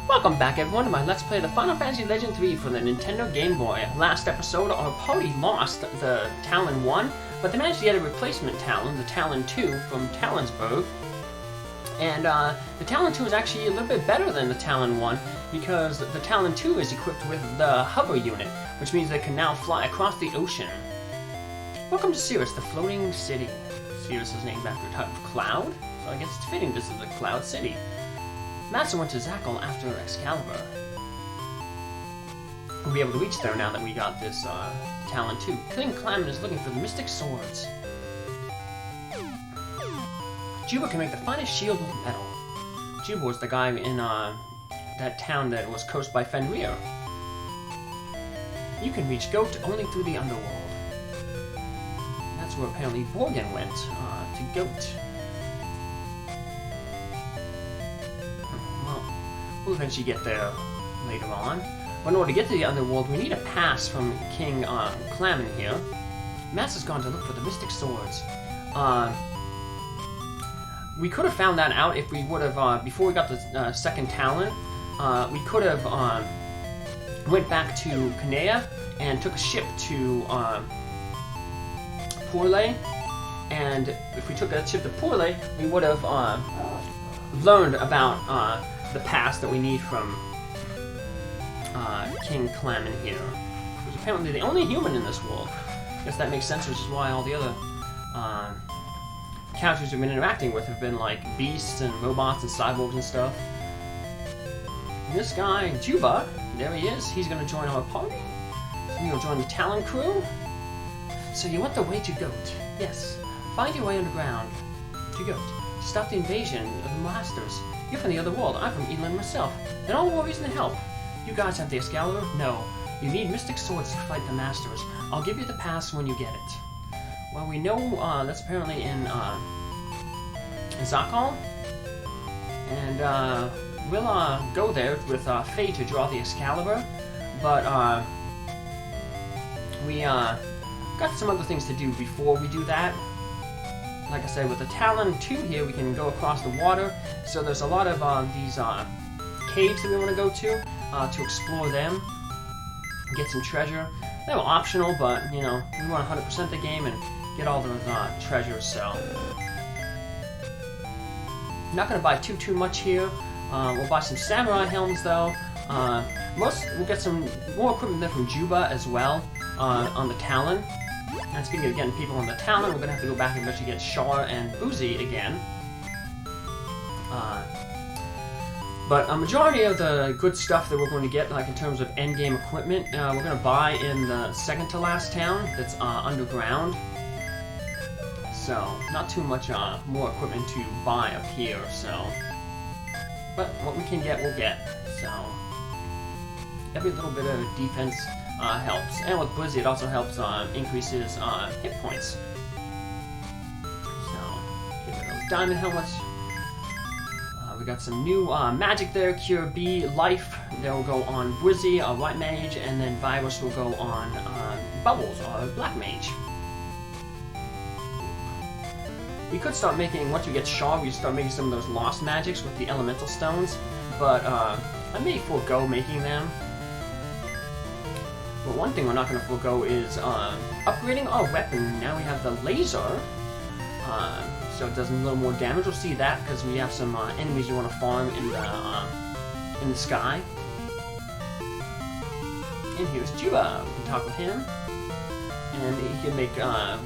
Welcome back everyone to my Let's Play the Final Fantasy Legend 3 for the Nintendo Game Boy. Last episode, our party lost the Talon 1, but they managed to get a replacement Talon, the Talon 2, from Talonsburg. And the Talon 2 is actually a little bit better than the Talon 1, because the Talon 2 is equipped with the hover unit, which means they can now fly across the ocean. Welcome to Cirrus, the floating city. Cirrus is named after a type of cloud, so I guess it's fitting this is a cloud city. Master went to Xagor after Xcalibur. We'll be able to reach there now that we got this Talon 2. King Clamon is looking for the Mystic Swords. Juba can make the finest shield with metal. Juba was the guy in that town that was coached by Fenrir. You can reach Goht only through the underworld. That's where apparently Borgen went, to Goht. We'll eventually get there later on. But in order to get to the underworld, we need a pass from King Clamon here. Master's gone to look for the Mystic Swords. We could have found that out if we would have, before we got the second Talon, we could have went back to Kanea and took a ship to Pourlay. And if we took that ship to Pourlay, we would have learned about the pass that we need from King Clamon here. Who's apparently the only human in this world. I guess that makes sense, which is why all the other characters we've been interacting with have been like beasts and robots and cyborgs and stuff. And this guy, Juba, there he is. He's going to join our party. He's going to join the Talon crew. So you want the way to Goht? Yes. Find your way underground to Goht. Stop the invasion of the Masters. You're from the other world. I'm from Eland myself. And all warriors in help. You guys have the Xcalibur? No. You need Mystic Swords to fight the Masters. I'll give you the pass when you get it. Well, we know that's apparently in Xagor. And we'll go there with Faye to draw the Xcalibur. But we got some other things to do before we do that. Like I said, with the Talon 2 here, we can go across the water. So there's a lot of these caves that we want to go to explore them, get some treasure. They're optional, but, you know, we want 100% the game and get all those treasures, so. Not going to buy too much here. We'll buy some samurai helms, though. We'll get some more equipment there from Juba as well on the Talon. And speaking of getting people on the Talon, we're going to have to go back and eventually get Shar and Bwizzy again. But a majority of the good stuff that we're going to get, like in terms of endgame equipment, we're going to buy in the second to last town that's underground. So, not too much more equipment to buy up here, so. But what we can get, we'll get. So, every little bit of defense helps. And with Bwizzy, it also helps increase his hit points. So, get rid of those diamond helmets. We got some new magic there. Cure B, Life. They'll go on Bwizzy, White Mage, and then Virus will go on Bubbles, Black Mage. We could start making, once we get Shaw, we start making some of those lost magics with the elemental stones, but I may forego making them. But one thing we're not going to forego is upgrading our weapon. Now we have the laser, so it does a little more damage. We'll see that because we have some enemies we want to farm in the sky. And here's Juba. We can talk with him. And he can make,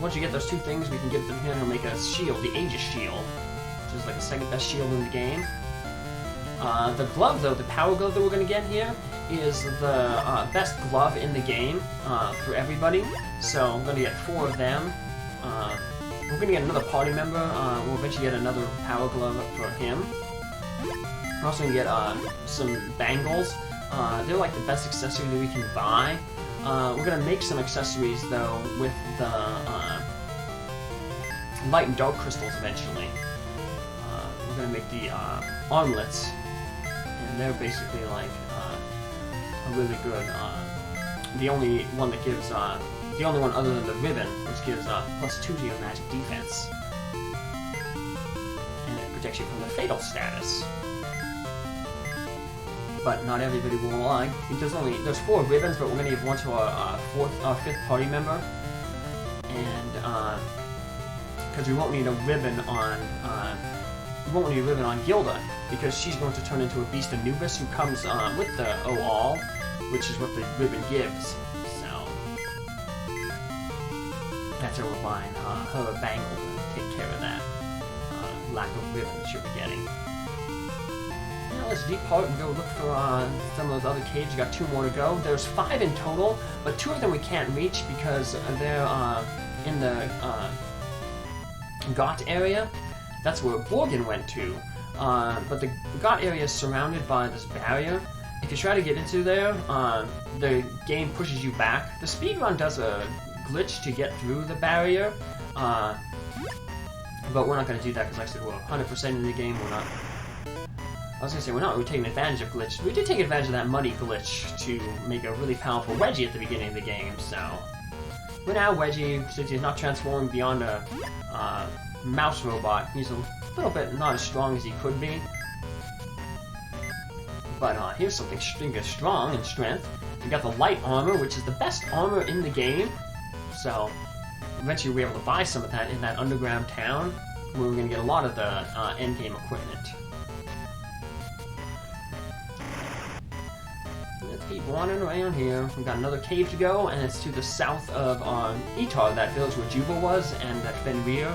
once you get those two things, we can give them him, he'll make a shield, the Aegis Shield, which is like the second best shield in the game. The glove, though, the power glove that we're going to get here, is the best glove in the game for everybody. So I'm going to get 4 of them. We're going to get another party member. We'll eventually get another power glove for him. We're also going to get some bangles. They're like the best accessory that we can buy. We're going to make some accessories, though, with the light and dark crystals eventually. We're going to make the armlets, and they're basically like a really good, the only one that gives, the only one other than the ribbon, which gives +2 to your magic defense. And it protects you from the fatal status. but not everybody will like. There's 4 ribbons, but we're gonna give one to our 5th party member, and because we won't need a ribbon on Gilda, because she's going to turn into a Beast Anubis who comes with the all, which is what the ribbon gives. So that's how we're buying her a bangle to take care of that lack of ribbon that she'll be getting. Now let's depart and go look for some of those other caves. You got 2 more to go. There's 5 in total, but 2 of them we can't reach because they're in the Goht area. That's where Borgin went to. But the Goht area is surrounded by this barrier. If you try to get into there, the game pushes you back. The speedrun does a glitch to get through the barrier, but we're not going to do that because, like I said, we're 100% in the game. We're not really taking advantage of glitch. We did take advantage of that money glitch to make a really powerful Weggie at the beginning of the game, so... But now Weggie, since he's not transforming beyond a mouse robot, he's a little bit not as strong as he could be. But here's something strong in strength. We got the light armor, which is the best armor in the game. So eventually we'll be able to buy some of that in that underground town, where we're going to get a lot of the endgame equipment. Let's keep wandering around here. We've got another cave to go, and it's to the south of Etar, that village where Juba was, and that Fenrir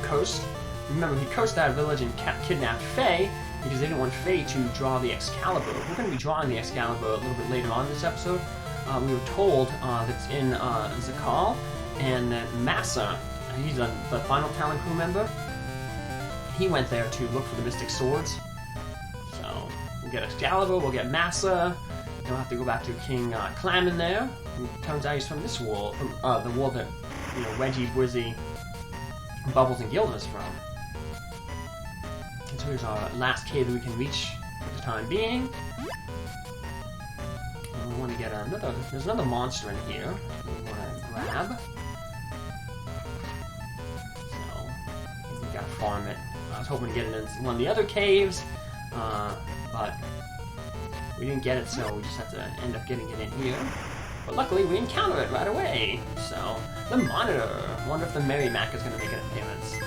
cursed. Remember, he cursed that village and kidnapped Faye, because they didn't want Faye to draw the Xcalibur. We're going to be drawing the Xcalibur a little bit later on in this episode. We were told that it's in Xagor, and that Massa, he's the final Talon crew member, he went there to look for the Mystic Swords. So, we'll get Xcalibur, we'll get Massa, and we'll have to go back to King Clamon there. It turns out he's from this world, from the world that, you know, Weggie, Bwizzy, Bubbles, and Gilda is from. And so here's our last cave that we can reach for the time being. And we want to get another, there's another monster in here we want to grab. So, we gotta farm it. I was hoping to get it in one of the other caves, but we didn't get it, so we just have to end up getting it in here. But luckily, we encounter it right away. So, the Monitor. I wonder if the Merrimack is going to make an appearance.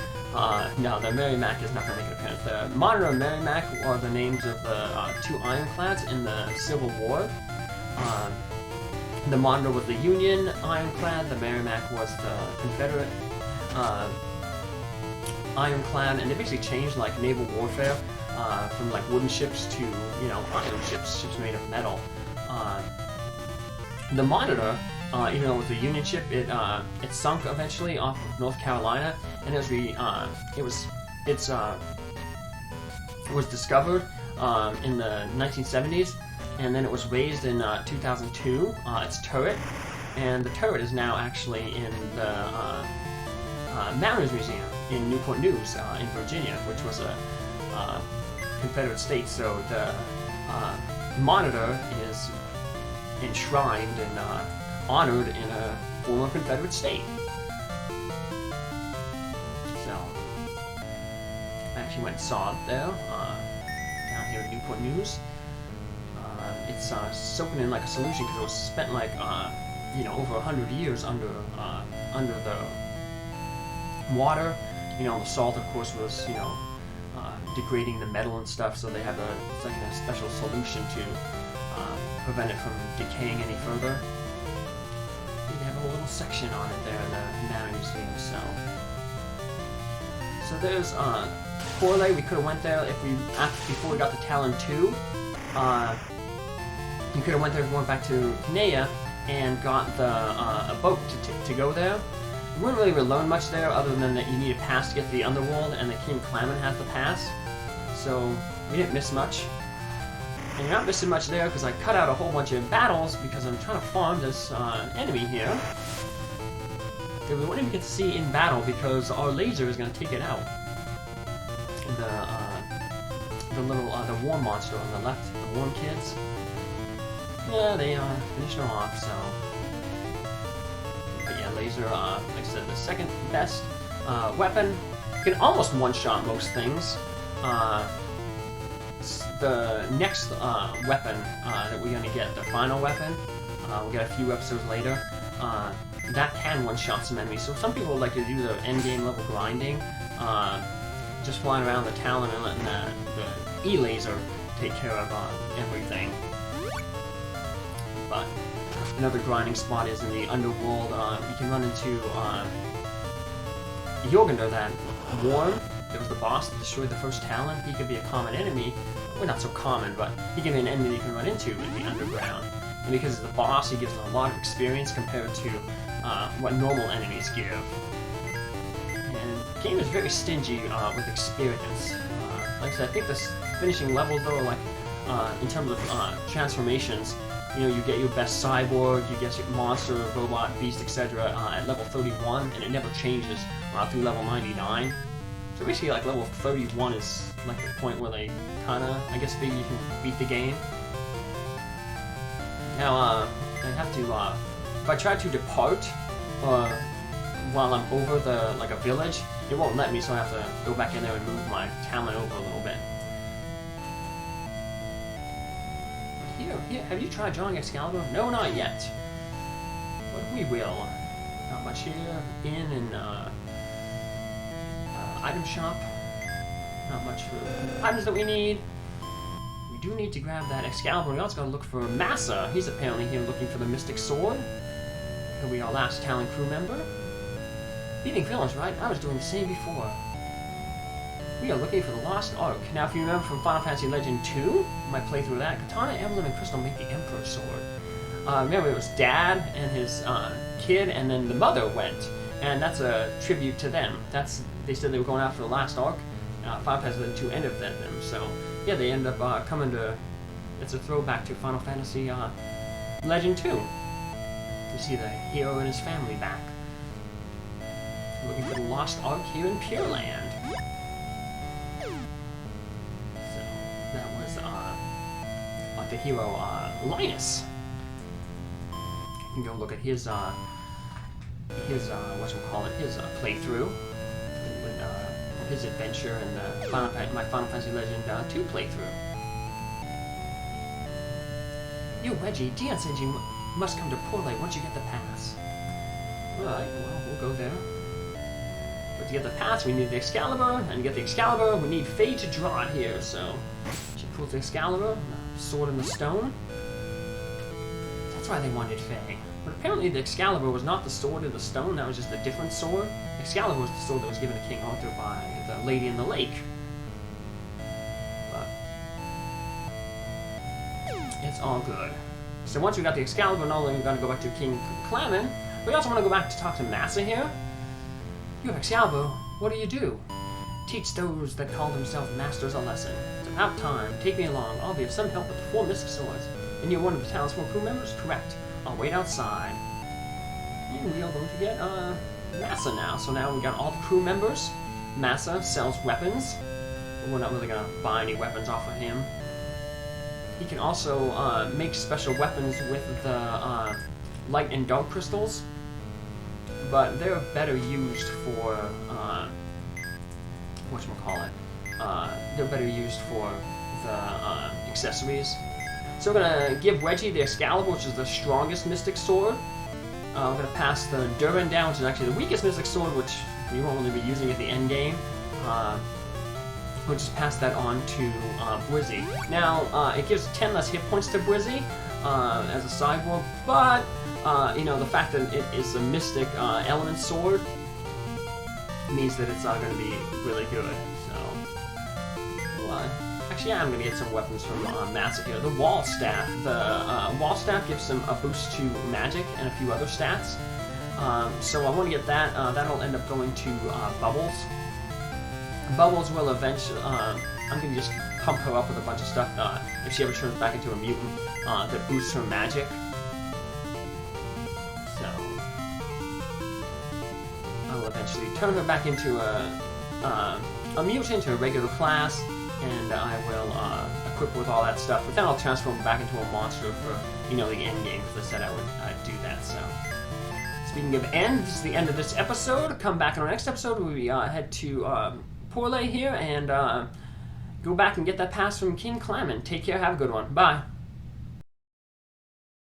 No, the Merrimack is not going to make an appearance. The Monitor and Merrimack are the names of the 2 ironclads in the Civil War. The Monitor was the Union ironclad, the Merrimack was the Confederate ironclad, and they basically changed like naval warfare from like wooden ships to, you know, iron ships made of metal. The Monitor, even though it was a Union ship, it sunk eventually off of North Carolina, and as it was discovered in the 1970s, and then it was raised in 2002. Its turret, and the turret is now actually in the Mariners Museum in Newport News in Virginia, which was a Confederate state. So the Monitor is enshrined and honored in a former Confederate state. So, I actually went and saw it there, down here in Newport News. It's soaking in like a solution because it was spent like, you know, over 100 years under the water. You know, the salt, of course, was, you know, degrading the metal and stuff, so they have it's like a special solution to prevent it from decaying any further. They have a little section on it there in the Mariners Museum. So there's Corley. We could have went there if before we got to Talon 2. You could have went there if we went back to Kinea and got a boat to go there. We wouldn't really learn much there, other than that you need a pass to get to the underworld, and the King Clamon has the pass. So we didn't miss much. And you're not missing much there because I cut out a whole bunch of battles because I'm trying to farm this enemy here. That we won't even get to see in battle because our laser is going to take it out. The worm monster on the left, the worm kids. Yeah, they finished her off, so. But yeah, laser, like I said, the second best weapon. You can almost one-shot most things. the next weapon that we're gonna get, the final weapon, we'll get a few episodes later, that can one-shot some enemies. So some people like to do the endgame level grinding, just flying around the Talon and letting the E-laser take care of everything. But another grinding spot is in the underworld. You can run into Jorgendur, that worm. That was the boss that destroyed the first Talon. He could be a common enemy. Well, not so common, but he can be an enemy you can run into in the underground. And because he's the boss, he gives a lot of experience compared to what normal enemies give. And the game is very stingy with experience. Like I said, I think the finishing levels, though, are like, in terms of transformations, you know, you get your best cyborg, you get your monster, robot, beast, etc. At level 31, and it never changes through level 99. So basically, like, level 31 is like the point where they kinda, I guess, figure you can beat the game. Now, I have to, if I try to depart, while I'm over a village, it won't let me, so I have to go back in there and move my Talon over a little bit. Here, have you tried drawing Xcalibur? No, not yet. But we will. Not much here. In and, item shop. Not much for items that we need. We do need to grab that Xcalibur. We also gotta look for Massa. He's apparently here looking for the Mystic Sword. He'll be our last Talon crew member. Beating villains, right? I was doing the same before. We are looking for the Lost Ark. Now, if you remember from Final Fantasy Legend 2, my playthrough of that, Katana, Emblem, and Crystal make the Emperor's Sword. Remember, it was Dad and his kid, and then the mother went. And that's a tribute to them. They said they were going after the Last Ark. Final Fantasy Legend 2 ended them. So, yeah, they end up coming to... It's a throwback to Final Fantasy Legend 2. You see the hero and his family back. Looking for the Lost Ark here in Pure Land. So, that was the hero Linus. You can go look at his his playthrough, his adventure in the my Final Fantasy Legend 2 playthrough. You, Weggie, Dion said you must come to Portland once you get the pass. Alright, well, we'll go there. But to get the pass, we need the Xcalibur, and to get the Xcalibur, we need Faye to draw it here, so... She pulls the Xcalibur, the sword in the stone. That's why they wanted Faye. But apparently the Xcalibur was not the sword in the stone, that was just a different sword. Xcalibur was the sword that was given to King Arthur by the Lady in the Lake. But... it's all good. So once we got the Xcalibur, not only are we going to go back to King Clamon, we also want to go back to talk to Massa here. You have Xcalibur, what do? Teach those that call themselves masters a lesson. It's about time. Take me along. I'll be of some help with the 4 Mystic Swords. And you're one of the Talon's 4 crew members? Correct. I'll wait outside. And we are going to get Massa now. So now we got all the crew members. Massa sells weapons. We're not really going to buy any weapons off of him. He can also make special weapons with the light and dark crystals. But they're better used for, whatchamacallit, they're better used for the accessories. So we're going to give Weggie the Xcalibur, which is the strongest Mystic Sword. We're going to pass the Durin down, which is actually the weakest Mystic Sword, which we won't really be using at the end game. We'll just pass that on to Bwizzy. Now, it gives 10 less hit points to Bwizzy as a cyborg, but you know, the fact that it is a mystic element sword means that it's going to be really good. So, well, actually, yeah, I'm going to get some weapons from Massa here. The Wall Staff. The Wall Staff gives some a boost to magic and a few other stats. So I want to get that. That'll end up going to Bubbles. Bubbles will eventually. I'm going to just pump her up with a bunch of stuff if she ever turns back into a mutant that boosts her magic. I'll eventually turn her back into a mutant or a regular class, and I will equip her with all that stuff. But then I'll transform her back into a monster for, you know, the end game, because I said I would do that. So, speaking of end, this is the end of this episode. Come back in our next episode where we head to Porlay here, and go back and get that pass from King Clement. Take care. Have a good one. Bye.